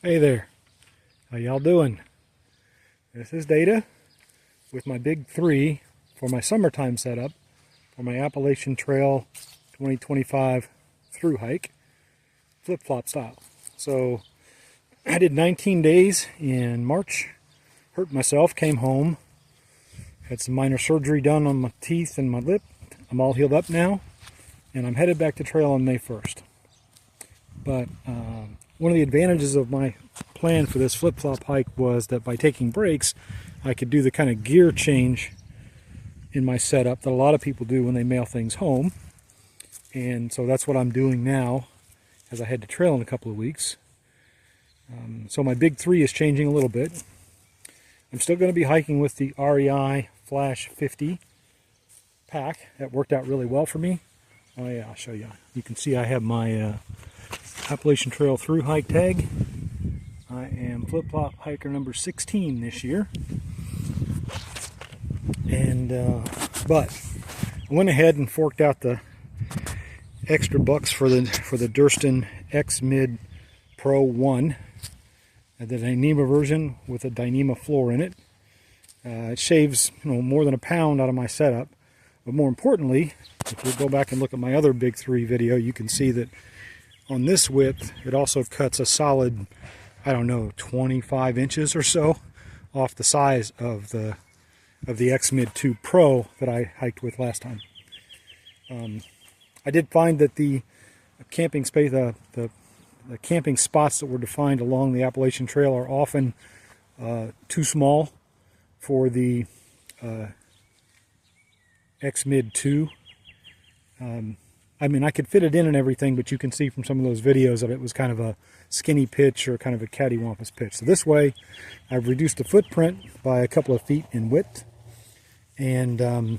Hey there, how y'all doing? This is Data with my big 3 for my summertime setup for my Appalachian Trail 2025 Thru-Hike, flip-flop style. So I did 19 days in March, hurt myself, came home, had some minor surgery done on my teeth and my lip. I'm all healed up now, and I'm headed back to trail on May 1st. But one of the advantages of my plan for this flip-flop hike was that by taking breaks, I could do the kind of gear change in my setup that a lot of people do when they mail things home. And so that's what I'm doing now as I head to trail in a couple of weeks. So my big 3 is changing a little bit. I'm still going to be hiking with the REI Flash 50 pack. That worked out really well for me. Oh yeah, I'll show you. You can see I have my Appalachian Trail Thru-Hike tag. I am flip-flop hiker number 16 this year. And but I went ahead and forked out the extra bucks for the Durston X Mid Pro 1. The Dyneema version with a Dyneema floor in it. It shaves more than a pound out of my setup. But more importantly, if you go back and look at my other big 3 video, you can see that on this width, it also cuts a solid, I don't know, 25 inches or so off the size of the X Mid 2 Pro that I hiked with last time. I did find that the camping space, the camping spots that were defined along the Appalachian Trail are often too small for the X Mid 2. I mean, I could fit it in and everything, but you can see from some of those videos that it was kind of a skinny pitch or kind of a cattywampus pitch. So this way, I've reduced the footprint by a couple of feet in width. And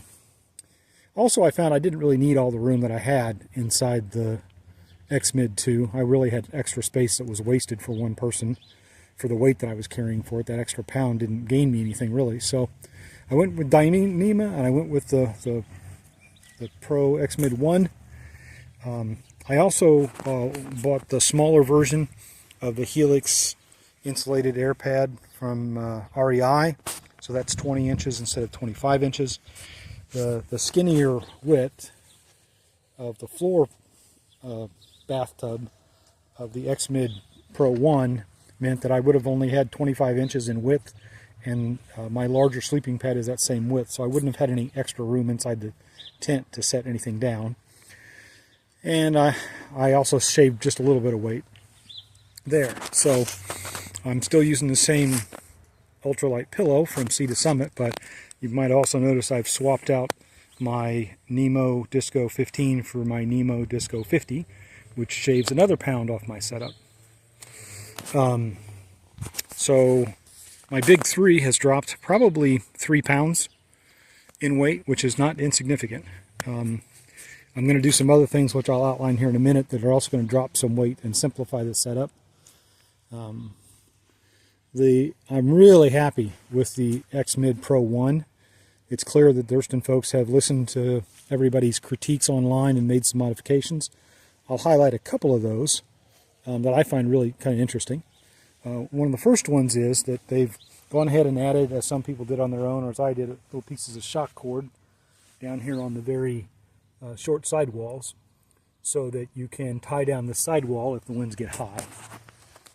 also I found I didn't really need all the room that I had inside the X Mid 2. I really had extra space that was wasted for one person for the weight that I was carrying for it. That extra pound didn't gain me anything really. So I went with Dyneema and I went with the Pro X Mid 1. I also bought the smaller version of the Helix insulated air pad from REI. So that's 20 inches instead of 25 inches. The skinnier width of the floor bathtub of the X Mid Pro 1 meant that I would have only had 25 inches in width, and my larger sleeping pad is that same width, so I wouldn't have had any extra room inside the tent to set anything down. And I also shaved just a little bit of weight there. So I'm still using the same ultralight pillow from Sea to Summit, but you might also notice I've swapped out my NEBO Disco 15 for my NEBO Disco 50, which shaves another pound off my setup. So my big 3 has dropped probably 3 pounds in weight, which is not insignificant. I'm going to do some other things which I'll outline here in a minute that are also going to drop some weight and simplify the setup. I'm really happy with the X Mid Pro 1. It's clear that Durston folks have listened to everybody's critiques online and made some modifications. I'll highlight a couple of those that I find really kind of interesting. One of the first ones is that they've gone ahead and added, as some people did on their own, or as I did, little pieces of shock cord down here on the very short sidewalls so that you can tie down the sidewall if the winds get high.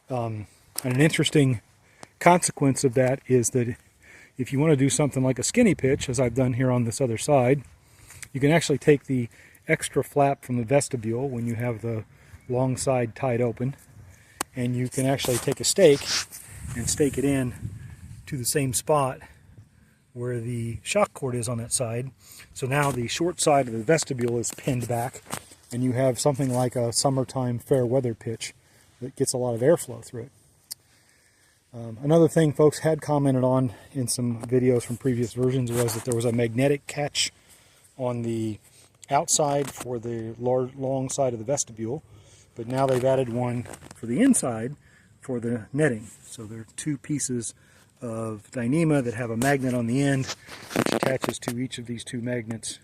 And an interesting consequence of that is that if you want to do something like a skinny pitch, as I've done here on this other side, you can actually take the extra flap from the vestibule when you have the long side tied open, and you can actually take a stake and stake it in to the same spot where the shock cord is on that side. So now the short side of the vestibule is pinned back, and you have something like a summertime fair weather pitch that gets a lot of airflow through it. Another thing folks had commented on in some videos from previous versions was that there was a magnetic catch on the outside for the long side of the vestibule, but now they've added one for the inside for the netting. So there are 2 pieces of Dyneema that have a magnet on the end, which attaches to each of these 2 magnets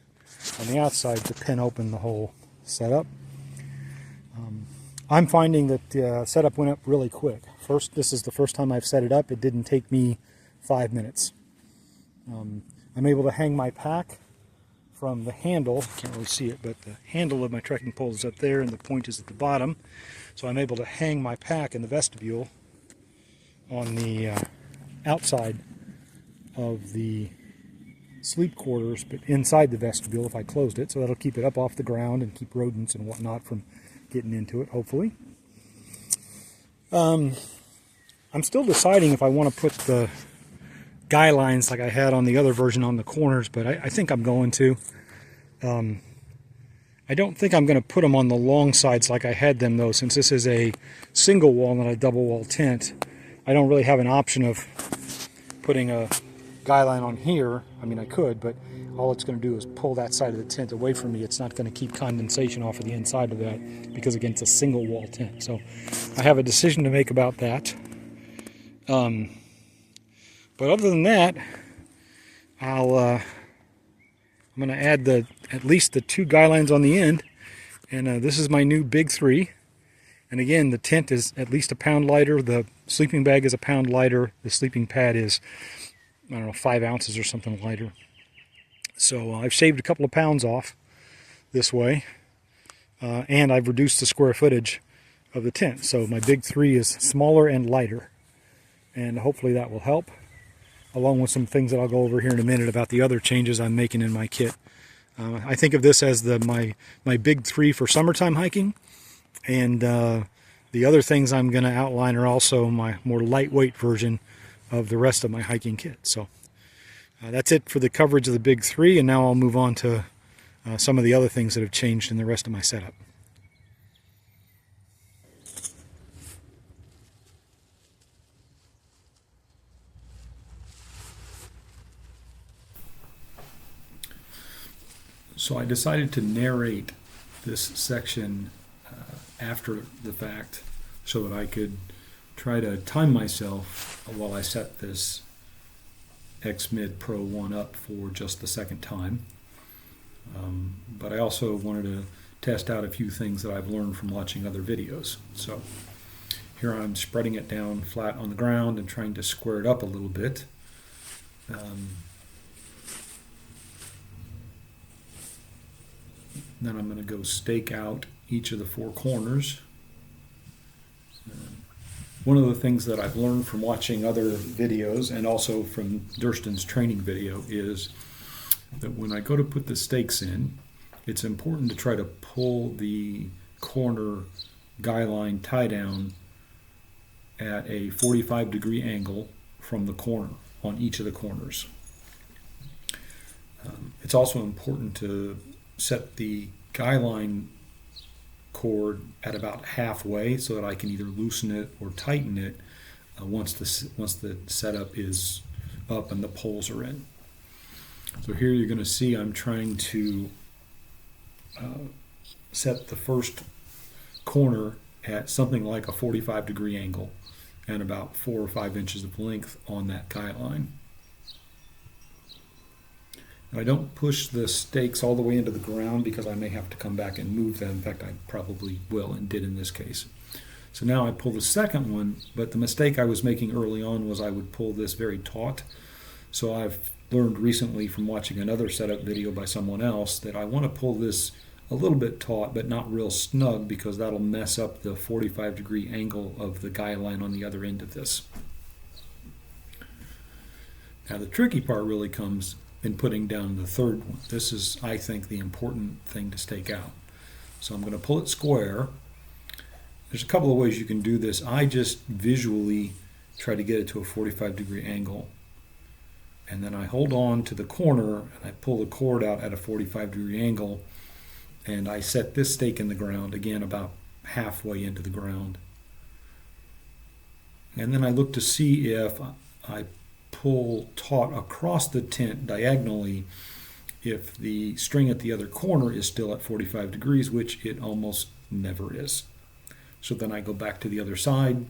on the outside to pin open the whole setup. I'm finding that the setup went up really quick. This is the first time I've set it up. It didn't take me 5 minutes. I'm able to hang my pack from the handle. Can't really see it, but the handle of my trekking pole is up there and the point is at the bottom. So I'm able to hang my pack in the vestibule on the outside of the sleep quarters, but inside the vestibule if I closed it. So that'll keep it up off the ground and keep rodents and whatnot from getting into it, hopefully. I'm still deciding if I want to put the guy lines like I had on the other version on the corners, but I think I'm going to. I don't think I'm going to put them on the long sides like I had them, though, since this is a single wall, not a double wall tent. I don't really have an option of putting a guy line on here. I mean, I could, but all it's going to do is pull that side of the tent away from me. It's not going to keep condensation off of the inside of that because, again, it's a single wall tent. So I have a decision to make about that. But other than that, I'm going to add at least the 2 guy lines on the end, and this is my new Big 3. And again, the tent is at least a pound lighter. The sleeping bag is a pound lighter. The sleeping pad is, I don't know, 5 ounces or something lighter. So I've shaved a couple of pounds off this way, and I've reduced the square footage of the tent. So my Big 3 is smaller and lighter, and hopefully that will help, along with some things that I'll go over here in a minute about the other changes I'm making in my kit. I think of this as my Big 3 for summertime hiking, and the other things I'm going to outline are also my more lightweight version of the rest of my hiking kit. So that's it for the coverage of the Big 3, and now I'll move on to some of the other things that have changed in the rest of my setup. So I decided to narrate this section after the fact so that I could try to time myself while I set this X-Mid Pro 1 up for just the second time. But I also wanted to test out a few things that I've learned from watching other videos. So here I'm spreading it down flat on the ground and trying to square it up a little bit. Then I'm going to go stake out each of the 4 corners. One of the things that I've learned from watching other videos and also from Durston's training video is that when I go to put the stakes in, it's important to try to pull the corner guy line tie down at a 45-degree angle from the corner on each of the corners. It's also important to set the guy line cord at about halfway so that I can either loosen it or tighten it once the setup is up and the poles are in. So here you're going to see I'm trying to set the first corner at something like a 45-degree angle and about 4 or 5 inches of length on that guy line. I don't push the stakes all the way into the ground because I may have to come back and move them. In fact, I probably will and did in this case. So now I pull the second one, but the mistake I was making early on was I would pull this very taut. So I've learned recently from watching another setup video by someone else that I want to pull this a little bit taut but not real snug because that'll mess up the 45-degree angle of the guy line on the other end of this. Now the tricky part really comes in putting down the third one. This is, I think, the important thing to stake out. So I'm going to pull it square. There's a couple of ways you can do this. I just visually try to get it to a 45-degree angle. And then I hold on to the corner and I pull the cord out at a 45-degree angle. And I set this stake in the ground, again, about halfway into the ground. And then I look to see if I pull taut across the tent diagonally if the string at the other corner is still at 45 degrees, which it almost never is. So then I go back to the other side,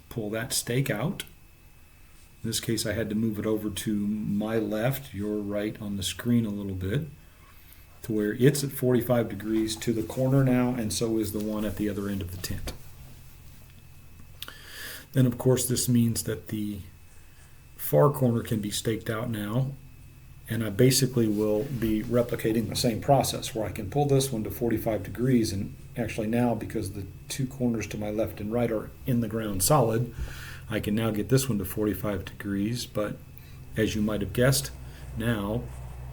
pull that stake out. In this case I had to move it over to my left, your right on the screen a little bit, to where it's at 45 degrees to the corner now, and so is the one at the other end of the tent. And of course this means that the far corner can be staked out now, and I basically will be replicating the same process where I can pull this one to 45 degrees, and actually now, because the two corners to my left and right are in the ground solid, I can now get this one to 45 degrees, but as you might have guessed, now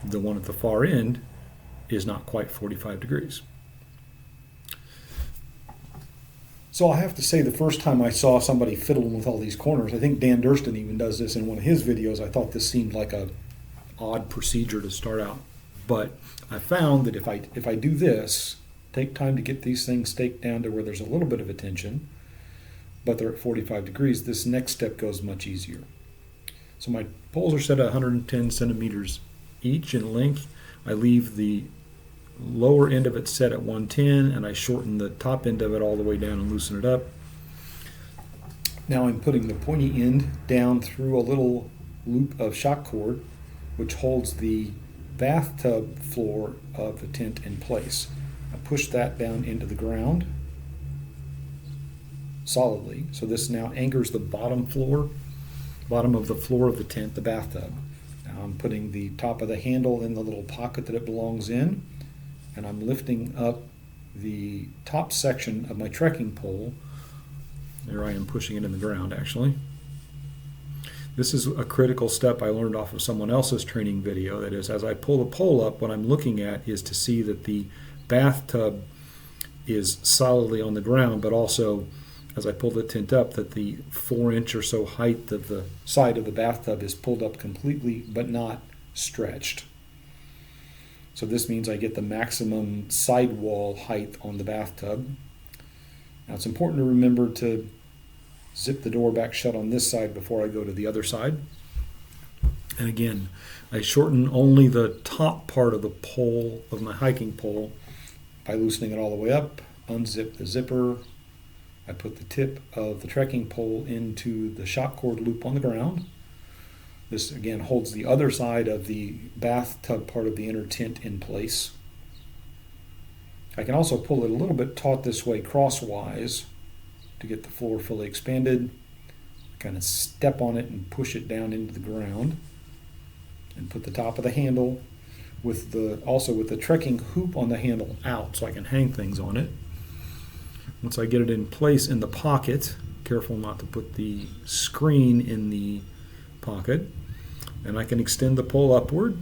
the one at the far end is not quite 45 degrees. So I have to say, the first time I saw somebody fiddling with all these corners, I think Dan Durston even does this in one of his videos, I thought this seemed like a odd procedure to start out. But I found that if I do this, take time to get these things staked down to where there's a little bit of a tension, but they're at 45 degrees, this next step goes much easier. So my poles are set at 110 centimeters each in length. I leave the lower end of it set at 110, and I shorten the top end of it all the way down and loosen it up. Now I'm putting the pointy end down through a little loop of shock cord, which holds the bathtub floor of the tent in place. I push that down into the ground solidly, so this now anchors the bottom of the floor of the tent, the bathtub. Now I'm putting the top of the handle in the little pocket that it belongs in, and I'm lifting up the top section of my trekking pole. There I am pushing it in the ground, actually. This is a critical step I learned off of someone else's training video. That is, as I pull the pole up, what I'm looking at is to see that the bathtub is solidly on the ground, but also, as I pull the tent up, that the 4-inch or so height of the side of the bathtub is pulled up completely, but not stretched. So this means I get the maximum sidewall height on the bathtub. Now it's important to remember to zip the door back shut on this side before I go to the other side. And again, I shorten only the top part of the pole, of my hiking pole, by loosening it all the way up, unzip the zipper. I put the tip of the trekking pole into the shock cord loop on the ground. This again holds the other side of the bathtub part of the inner tent in place. I can also pull it a little bit taut this way crosswise to get the floor fully expanded. Kind of step on it and push it down into the ground, and put the top of the handle with the trekking hoop on the handle out so I can hang things on it. Once I get it in place in the pocket, careful not to put the screen in the pocket, and I can extend the pole upward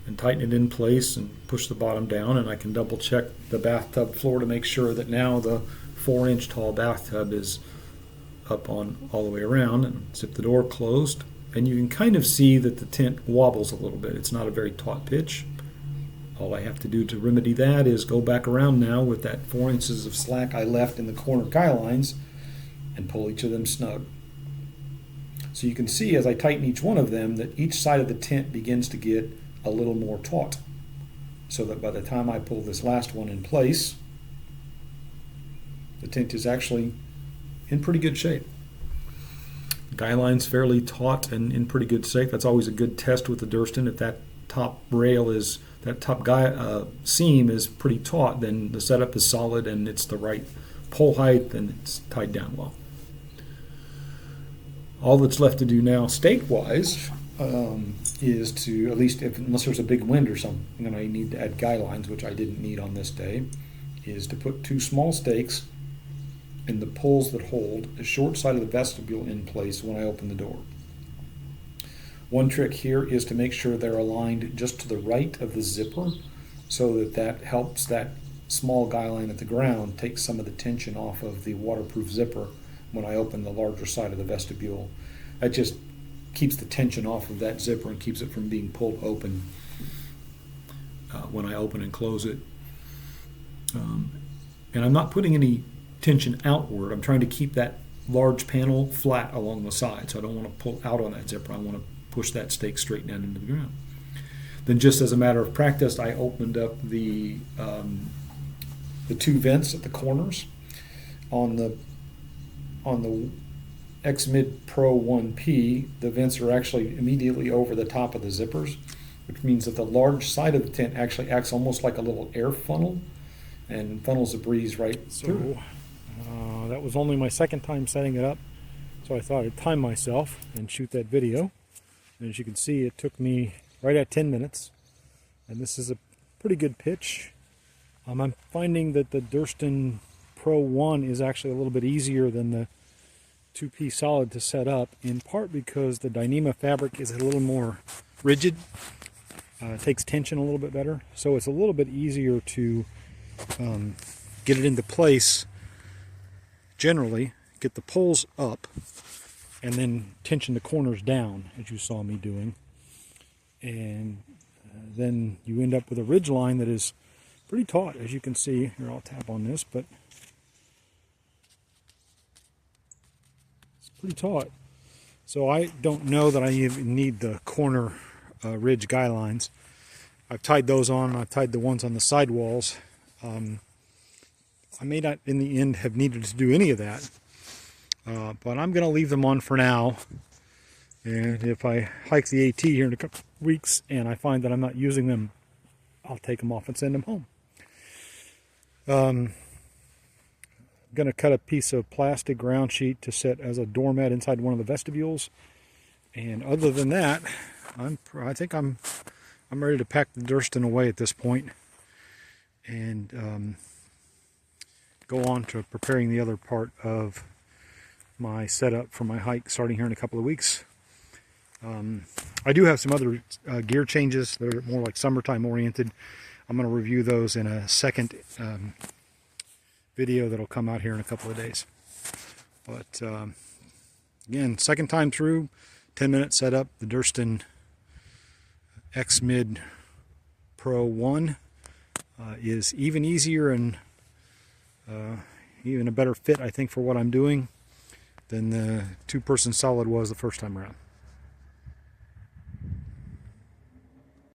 and tighten it in place and push the bottom down, and I can double check the bathtub floor to make sure that now the 4-inch tall bathtub is up on all the way around, and zip the door closed. And you can kind of see that the tent wobbles a little bit. It's not a very taut pitch. All I have to do to remedy that is go back around now with that 4 inches of slack I left in the corner guy lines and pull each of them snug. So you can see as I tighten each one of them that each side of the tent begins to get a little more taut, so that by the time I pull this last one in place, the tent is actually in pretty good shape. Guy line's fairly taut and in pretty good shape. That's always a good test with the Durston. If that top rail is, that top guy seam is pretty taut, then the setup is solid and it's the right pole height and it's tied down well. All that's left to do now, stake-wise, is to, at least unless there's a big wind or something, and I need to add guy lines, which I didn't need on this day, is to put 2 small stakes in the poles that hold the short side of the vestibule in place when I open the door. One trick here is to make sure they're aligned just to the right of the zipper, so that helps that small guy line at the ground take some of the tension off of the waterproof zipper when I open the larger side of the vestibule. That just keeps the tension off of that zipper and keeps it from being pulled open when I open and close it. And I'm not putting any tension outward. I'm trying to keep that large panel flat along the side, so I don't want to pull out on that zipper. I want to push that stake straight down into the ground. Then, just as a matter of practice, I opened up the 2 vents at the corners on the X-Mid Pro 1P. The vents are actually immediately over the top of the zippers, which means that the large side of the tent actually acts almost like a little air funnel and funnels the breeze right through. That was only my second time setting it up, so I thought I'd time myself and shoot that video. And as you can see, it took me right at 10 minutes, and this is a pretty good pitch. I'm finding that the Durston Pro 1 is actually a little bit easier than the 2P Solid to set up, in part because the Dyneema fabric is a little more rigid. It takes tension a little bit better, so it's a little bit easier to get it into place. Generally, get the poles up and then tension the corners down, as you saw me doing. And then you end up with a ridge line that is pretty taut, as you can see. Here, I'll tap on this, but it's pretty taut. So I don't know that I even need the corner ridge guy lines. I've tied those on. I've tied the ones on the side walls. I may not in the end have needed to do any of that, but I'm going to leave them on for now. And if I hike the AT here in a couple of weeks and I find that I'm not using them, I'll take them off and send them home. I'm going to cut a piece of plastic ground sheet to set as a doormat inside one of the vestibules. And other than that, I think I'm ready to pack the Durston away at this point and go on to preparing the other part of my setup for my hike starting here in a couple of weeks. I do have some other gear changes that are more like summertime oriented. I'm going to review those in a second video that'll come out here in a couple of days. But again, second time through, 10-minute setup. The Durston X-Mid Pro 1 is even easier and even a better fit, I think, for what I'm doing than the 2-person Solid was the first time around.